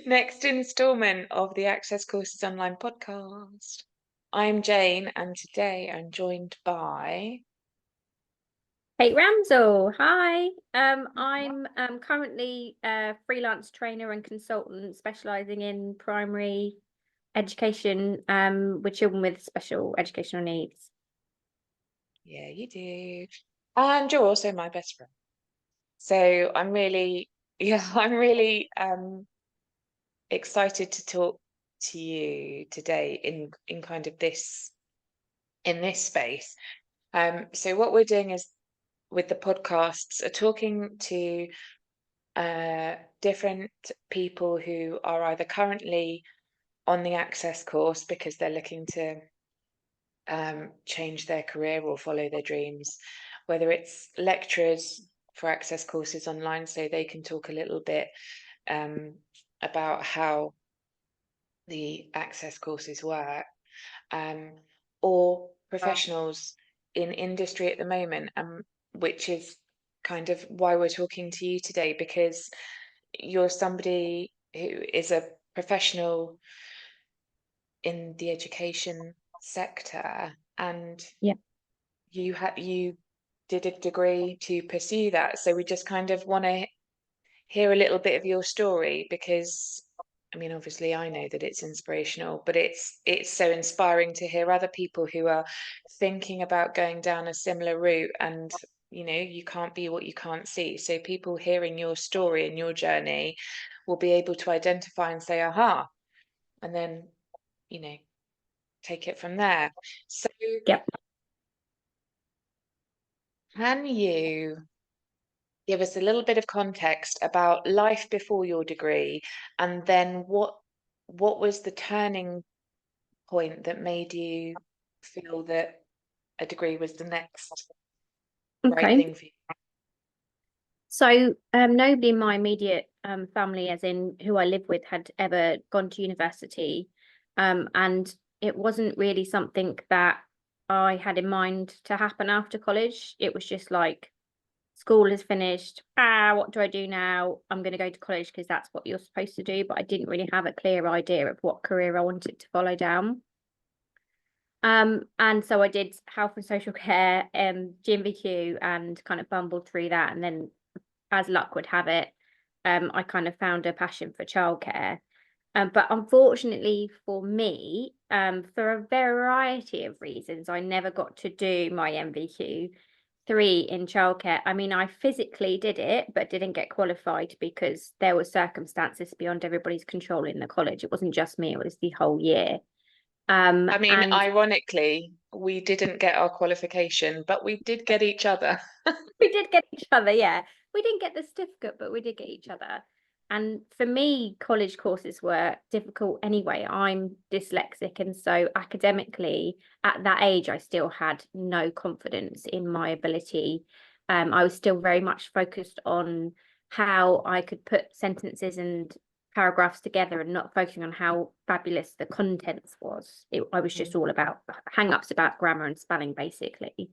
Next instalment of the Access Courses Online podcast. I'm Jane, and today I'm joined by Kate Ramsell, hi. I'm currently a freelance trainer and consultant specialising in primary education with children with special educational needs. Yeah, you do. And you're also my best friend. So I'm really, I'm really excited to talk to you today in kind of this in this space. So what we're doing is with the podcasts are talking to different people who are either currently on the Access course because they're looking to change their career or follow their dreams, whether it's lecturers for Access Courses Online, so they can talk a little bit about how the Access courses work, or professionals in industry at the moment, which is kind of why we're talking to you today, because you're somebody who is a professional in the education sector, and Yeah. you did a degree to pursue that. So we just kind of want to hear a little bit of your story, because I mean, obviously I know that it's inspirational, but it's so inspiring to hear other people who are thinking about going down a similar route, and you can't be what you can't see. So people hearing your story and your journey will be able to identify and say, aha, and then, you know, take it from there. So Yep. can you give us a little bit of context about life before your degree, and then what was the turning point that made you feel that a degree was the next right Okay. thing for you? So nobody in my immediate family, as in who I live with, had ever gone to university. And it wasn't really something that I had in mind to happen after college. It was just like, school is finished. What do I do now? I'm going to go to college because that's what you're supposed to do. But I didn't really have a clear idea of what career I wanted to follow down. And so I did health and social care, GMVQ, and kind of bumbled through that. And then, as luck would have it, I kind of found a passion for childcare. But unfortunately for me, for a variety of reasons, I never got to do my MVQ3 in childcare. I mean, I physically did it, but didn't get qualified because there were circumstances beyond everybody's control in the college. It wasn't just me, it was the whole year. I mean, And ironically, we didn't get our qualification, but we did get each other. we did get each other, yeah. We didn't get the certificate, but we did get each other. And for me, college courses were difficult anyway. I'm dyslexic, and so academically, at that age, I still had no confidence in my ability. I was still very much focused on how I could put sentences and paragraphs together, and not focusing on how fabulous the contents was. I was just all about hang-ups about grammar and spelling, basically.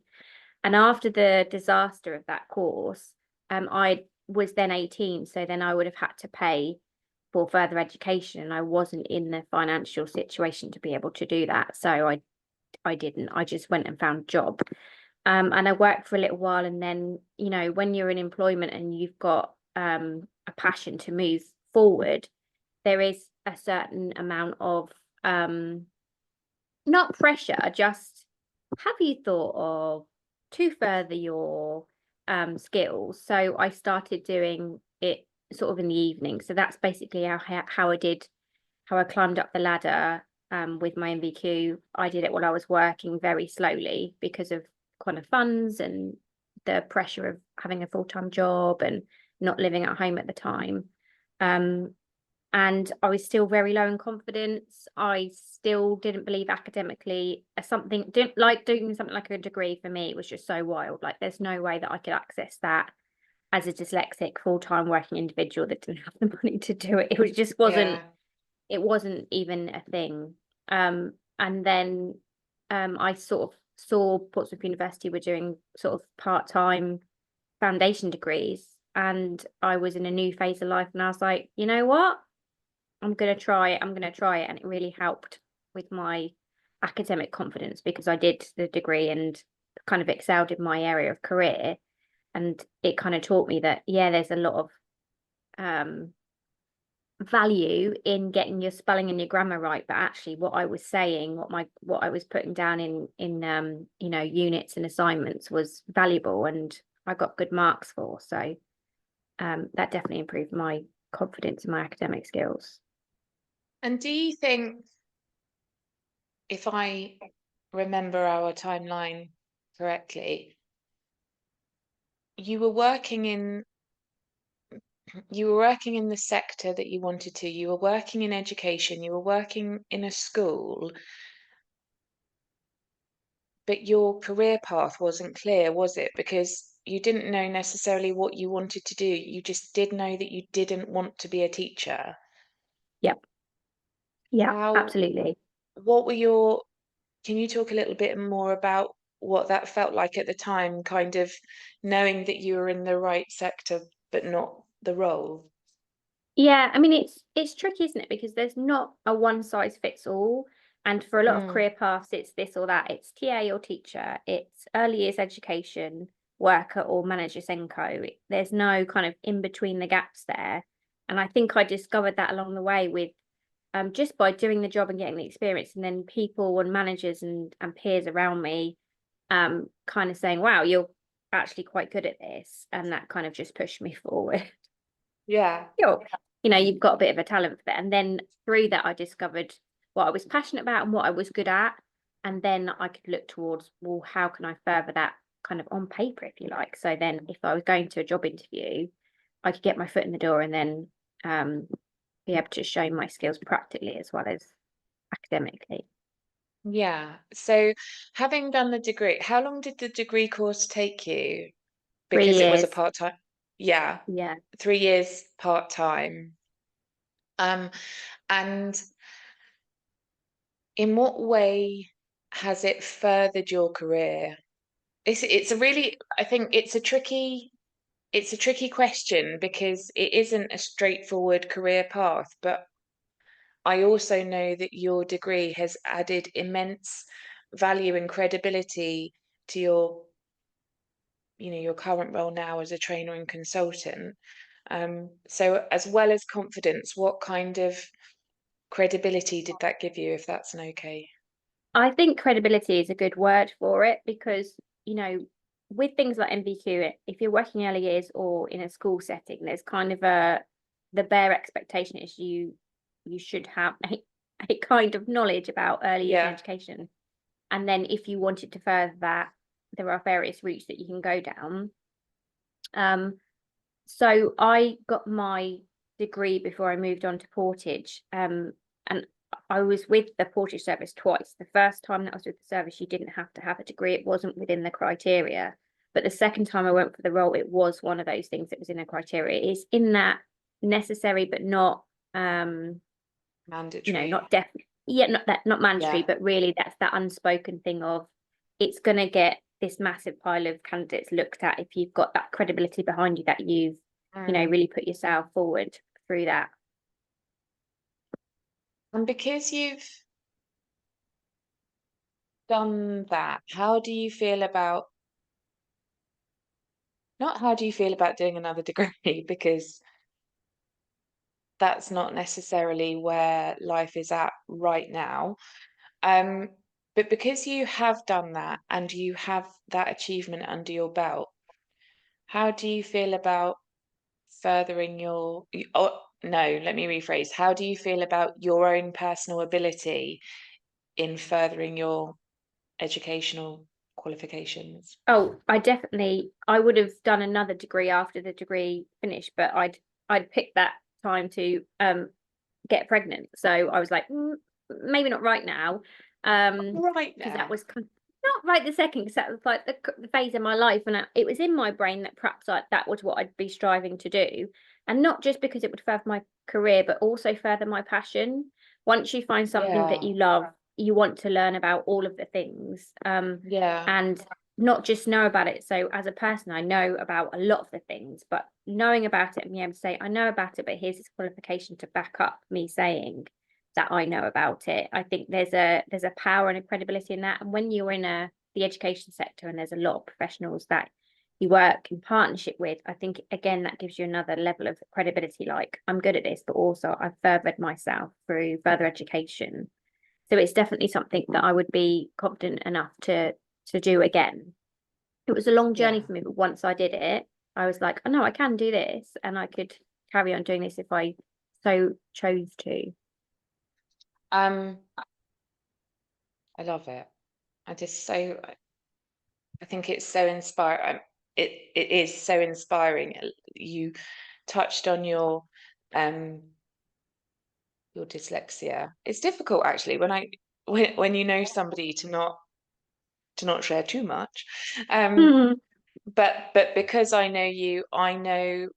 And after the disaster of that course, I was then 18, so then I would have had to pay for further education, and I wasn't in the financial situation to be able to do that. So I didn't. I just went and found a job. And I worked for a little while, and then, when you're in employment and you've got a passion to move forward, there is a certain amount of not pressure, just have you thought of to further your skills? So I started doing it sort of in the evening. So that's basically how I climbed up the ladder with my MVQ. I did it while I was working very slowly because of kind of funds and the pressure of having a full-time job and not living at home at the time. And I was still very low in confidence. I still didn't believe academically. Didn't like doing something like a degree. For me, it was just so wild. Like, there's no way that I could access that as a dyslexic full-time working individual that didn't have the money to do it. Yeah. It wasn't even a thing. And then I sort of saw Portsmouth University were doing sort of part-time foundation degrees, and I was in a new phase of life, and I was like, you know what? I'm going to try it. I'm going to try it. And it really helped with my academic confidence because I did the degree and kind of excelled in my area of career. And it kind of taught me that, yeah, there's a lot of value in getting your spelling and your grammar right, but actually what I was saying, what I was putting down in you know, units and assignments was valuable and I got good marks for. So that definitely improved my confidence in my academic skills. And do you think, if I remember our timeline correctly, you were working in you were working in the sector that you wanted to, you were working in education, you were working in a school, but your career path wasn't clear, was it? Because you didn't know necessarily what you wanted to do. You just did know that you didn't want to be a teacher. Yep. Yeah, How, absolutely. what were your, can you talk a little bit more about what that felt like at the time, kind of knowing that you were in the right sector, but not the role? Yeah, I mean it's tricky, isn't it? Because there's not a one size fits all. And for a lot of Mm, career paths, it's this or that. It's TA or teacher, it's early years education, worker or manager Senko. There's no kind of in between the gaps there. And I think I discovered that along the way with just by doing the job and getting the experience, and then people and managers and peers around me kind of saying, wow, you're actually quite good at this. And that kind of just pushed me forward. yeah. You know, you've got a bit of a talent for it. And then through that, I discovered what I was passionate about and what I was good at. And then I could look towards, well, how can I further that kind of on paper, if you like? So then if I was going to a job interview, I could get my foot in the door and then be able to show my skills practically as well as academically. Yeah. So, having done the degree, how long did the degree course take you? Three Because it was a years. part-time, yeah, Yeah. 3 years part-time. Um, and in what way has it furthered your career? It's a really, I think it's a tricky question because it isn't a straightforward career path, but I also know that your degree has added immense value and credibility to your, your current role now as a trainer and consultant. So as well as confidence, what kind of credibility did that give you, if that's an okay? I think credibility is a good word for it because, you know, with things like MVQ, if you're working early years or in a school setting, there's kind of the bare expectation is you should have a kind of knowledge about early years and Yeah. education. And then if you wanted to further that, there are various routes that you can go down. Um, so I got my degree before I moved on to Portage. And I was with the Portage service twice. The first time that I was with the service, you didn't have to have a degree. It wasn't within the criteria. But the second time I went for the role, it was one of those things that was in the criteria. It's in that necessary, but not you know, Mandatory. not definitely, yeah, not mandatory, Yeah. but really that's that unspoken thing of it's going to get this massive pile of candidates looked at if you've got that credibility behind you that you've, you know, Mm. really put yourself forward through that. And because you've done that, how do you feel about, not how do you feel about doing another degree, because that's not necessarily where life is at right now. Um, but because you have done that and you have that achievement under your belt, how do you feel about furthering oh, no, let me rephrase. How do you feel about your own personal ability in furthering your educational qualifications? Oh, I would have done another degree after the degree finished, but I'd picked that time to get pregnant. So I was like, maybe not right now. Right Because that now. was not right the second, because that was like the phase in my life, and it was in my brain that perhaps that was what I'd be striving to do, and not just because it would further my career, but also further my passion. Once you find something that Yeah. you love, you want to learn about all of the things, Yeah. and not just know about it. So as a person, I know about a lot of the things, but knowing about it and being able to say, I know about it, but here's this qualification to back up me saying that I know about it. I think there's a power and a credibility in that. And when you're in the education sector and there's a lot of professionals that you work in partnership with, I think again that gives you another level of credibility. Like, I'm good at this, but also I've furthered myself through further education. So it's definitely something that I would be confident enough to do again. It was a long journey Yeah. for me, but once I did it, I was like, oh no, I can do this, and I could carry on doing this if I so chose to. Um, I love it. I just so I think it's so inspiring. It is so inspiring. You touched on um your dyslexia. It's difficult actually when you know somebody to not share too much. Um, Hmm. but because I know you, I know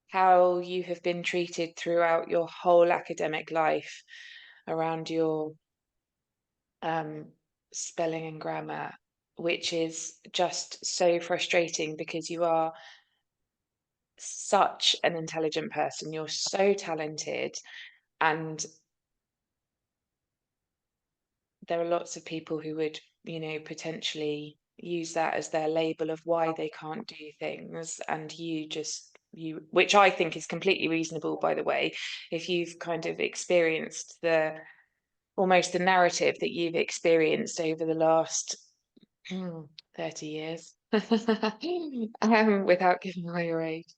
how you have been treated throughout your whole academic life around your um, spelling and grammar, which is just so frustrating because you are such an intelligent person. You're so talented, and there are lots of people who would, potentially use that as their label of why they can't do things. And which I think is completely reasonable, by the way, if you've kind of experienced almost the narrative that you've experienced over the last 30 years, without giving away your age.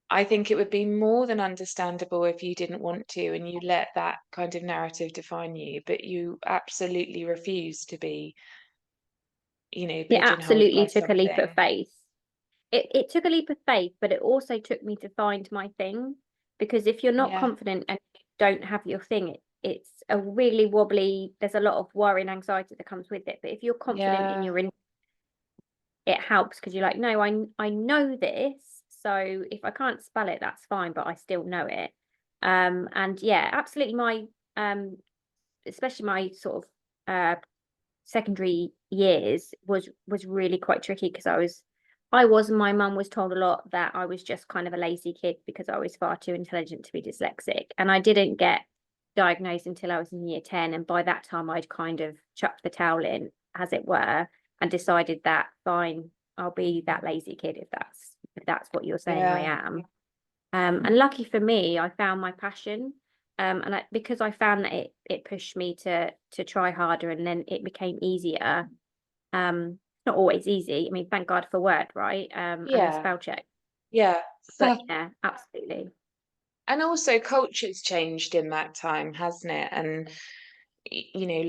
I think it would be more than understandable if you didn't want to and you let that kind of narrative define you, but you absolutely refuse to be, It pigeonholed by absolutely took a leap of something. faith. It took a leap of faith, but it also took me to find my thing. Because if you're not Yeah. confident and you don't have your thing, it's a really wobbly, there's a lot of worry and anxiety that comes with it. But if you're confident in Yeah. your, it helps because you're like, no, I know this. So if I can't spell it, that's fine, but I still know it. And yeah, absolutely my especially my sort of secondary years was really quite tricky because my mum was told a lot that I was just kind of a lazy kid because I was far too intelligent to be dyslexic. And I didn't get diagnosed until I was in year 10. And by that time I'd kind of chucked the towel in, as it were, and decided that fine, I'll be that lazy kid if that's what you're saying I Yeah. am. And lucky for me, I found my passion. Because I found that it pushed me to try harder, and then it became easier. Not always easy. I mean, thank God for Word, right? And the Yeah. spell check. Yeah. But yeah, absolutely. And also culture's changed in that time, hasn't it? And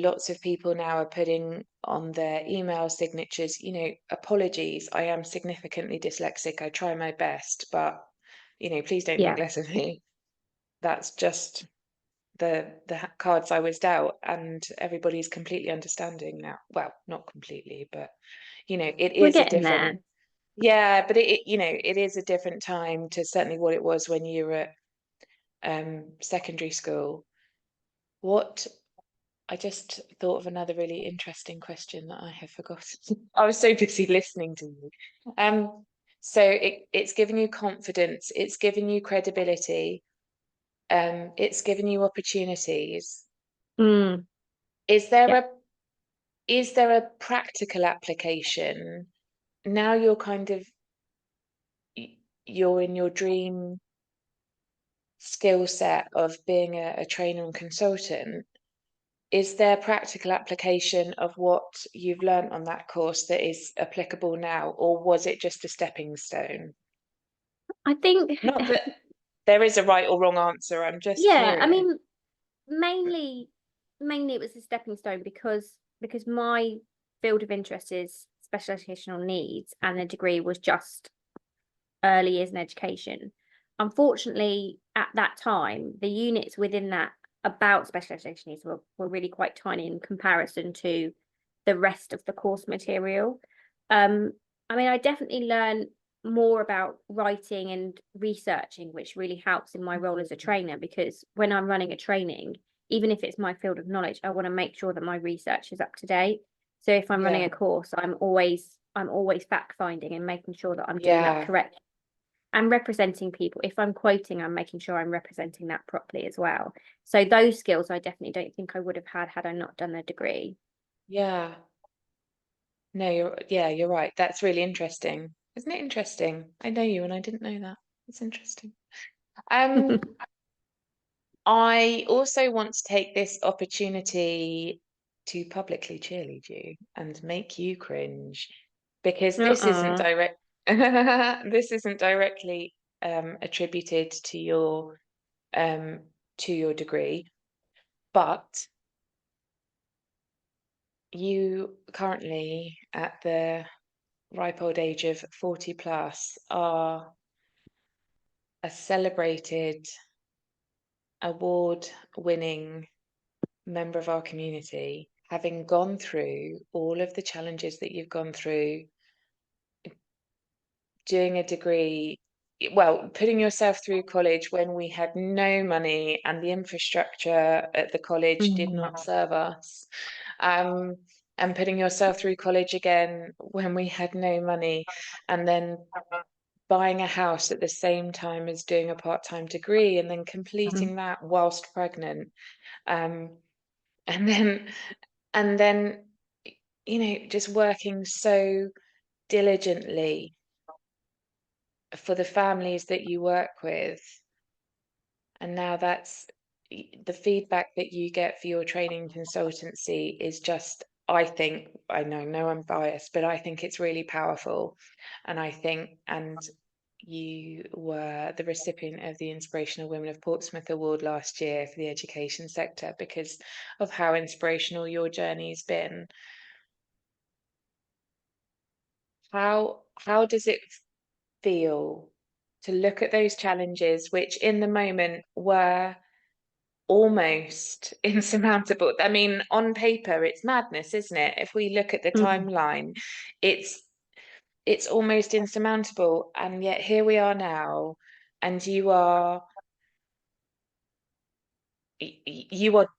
lots of people now are putting on their email signatures, apologies, I am significantly dyslexic. I try my best, but please don't think Yeah. less of me. That's just the cards I was dealt, and everybody's completely understanding now. Well, not completely, but it We're is a getting different. there. Yeah, but it is a different time to certainly what it was when you were at secondary school. What I just thought of another really interesting question that I have forgotten. I was so busy listening to you. So it's given you confidence, it's given you credibility, it's given you opportunities. Mm, Is there yeah. a is there a practical application? Now you're in your dream skill set of being a trainer and consultant. Is there practical application of what you've learnt on that course that is applicable now, or was it just a stepping stone? I think, Not that there is a right or wrong answer, I'm just yeah, I curious. mean, mainly it was a stepping stone because my field of interest is special educational needs, and the degree was just early years in education. Unfortunately, at that time, the units within that about special education needs were really quite tiny in comparison to the rest of the course material. Um, I mean, I definitely learned more about writing and researching, which really helps in my role as a trainer, because when I'm running a training, even if it's my field of knowledge, I want to make sure that my research is up to date. So if I'm running Yeah. a course, I'm always fact finding and making sure that I'm doing that Yeah. correctly and representing people. If I'm quoting, I'm making sure I'm representing that properly as well. So those skills I definitely don't think I would have had I not done the degree. Yeah. No, you're right. That's really interesting. Isn't it interesting? I know you and I didn't know that. It's interesting. Um, I also want to take this opportunity to publicly cheerlead you and make you cringe because this isn't Uh-uh. direct this isn't directly attributed um to your degree, but you currently at the ripe old age of 40 plus are a celebrated award winning member of our community, having gone through all of the challenges that you've gone through, doing a degree, well, putting yourself through college when we had no money and the infrastructure at the college did not Mm. serve us, um, and putting yourself through college again when we had no money, and then buying a house at the same time as doing a part-time degree and then completing that whilst pregnant. Um, and then and then just working so diligently for the families that you work with, and now that's the feedback that you get for your training consultancy is just, I think, I know I'm biased, but I think it's really powerful. And you were the recipient of the Inspirational Women of Portsmouth Award last year for the education sector because of how inspirational your journey's been. How does it feel to look at those challenges, which in the moment were almost insurmountable? I mean, on paper, it's madness, isn't it? If we look at the Mm. timeline, it's it's almost insurmountable, and yet here we are now, and you are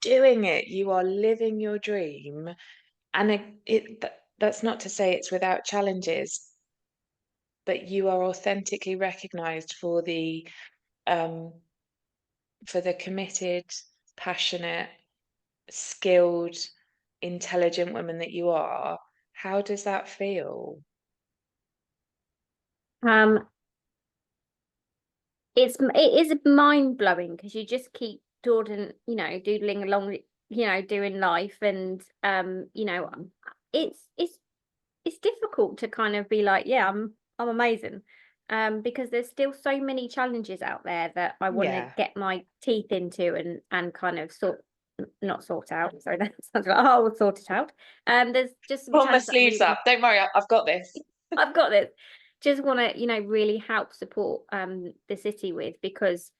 doing it. You are living your dream, and that's not to say it's without challenges, but you are authentically recognized um, for the committed, passionate, skilled, intelligent woman that you are. How does that feel? Um, it is mind blowing because you just keep doodling along, doing life, and it's it's difficult to kind of be like, yeah, I'm amazing, because there's still so many challenges out there that I want to Yeah. get my teeth into and kind of not sort out. Sorry, that sounds like, oh, we'll sort it out. There's just some Pull my challenges that I sleeves really want. up. Don't worry, I've got this. I've got this. Just want to, really help support the city with, because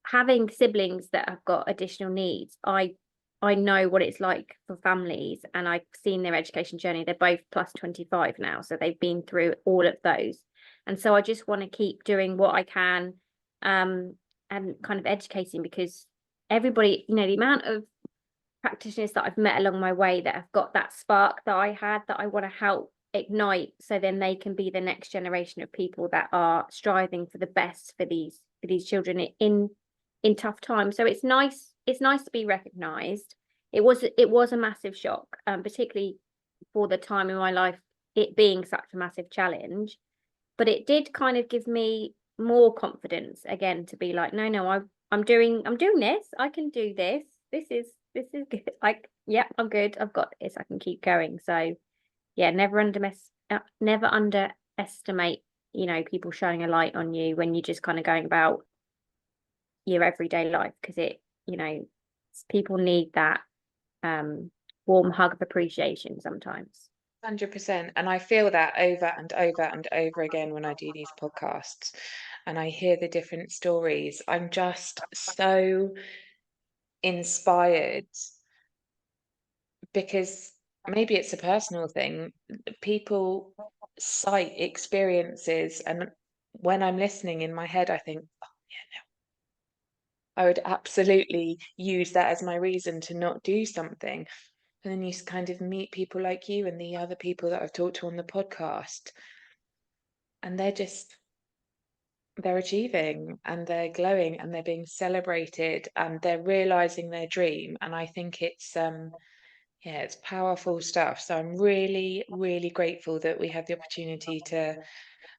having siblings that have got additional needs, I know what it's like for families, and I've seen their education journey. They're both plus 25 now, so they've been through all of those. And so I just want to keep doing what I can, um, and kind of educating, because everybody, the amount of practitioners that I've met along my way that have got that spark that I had, that I want to help ignite, so then they can be the next generation of people that are striving for the best for these children in tough times. So it's nice to be recognized. It was a massive shock, particularly for the time in my life, it being such a massive challenge, but it did kind of give me more confidence again to be like, no, I'm doing this. I can do this. This is good. Like, yeah, I'm good. I've got this. I can keep going. So yeah, never underestimate, people shining a light on you when you're just kind of going about your everyday life, because people need that warm hug of appreciation sometimes. 100%. And I feel that over and over and over again when I do these podcasts and I hear the different stories. I'm just so inspired because maybe it's a personal thing. People cite experiences, and when I'm listening in my head, I think, oh, yeah, no, I would absolutely use that as my reason to not do something. And then you kind of meet people like you and the other people that I've talked to on the podcast, and they're achieving and they're glowing and they're being celebrated and they're realizing their dream. And I think it's yeah, it's powerful stuff. So I'm really, really grateful that we had the opportunity to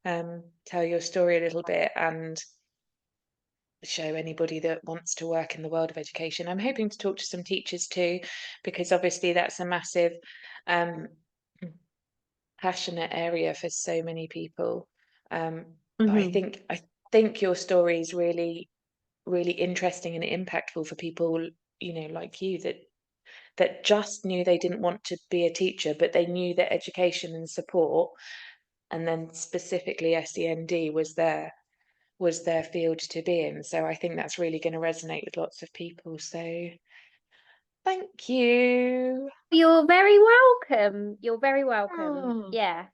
tell your story a little bit and show anybody that wants to work in the world of education. I'm hoping to talk to some teachers too, because obviously that's a massive um, passionate area for so many people. But Hmm. I think your story is really, really interesting and impactful for people, you know, like you that just knew they didn't want to be a teacher, but they knew that education and support, and then specifically SEND was their field to be in. So I think that's really going to resonate with lots of people. So thank you. You're very welcome. You're very welcome. Oh, Yeah.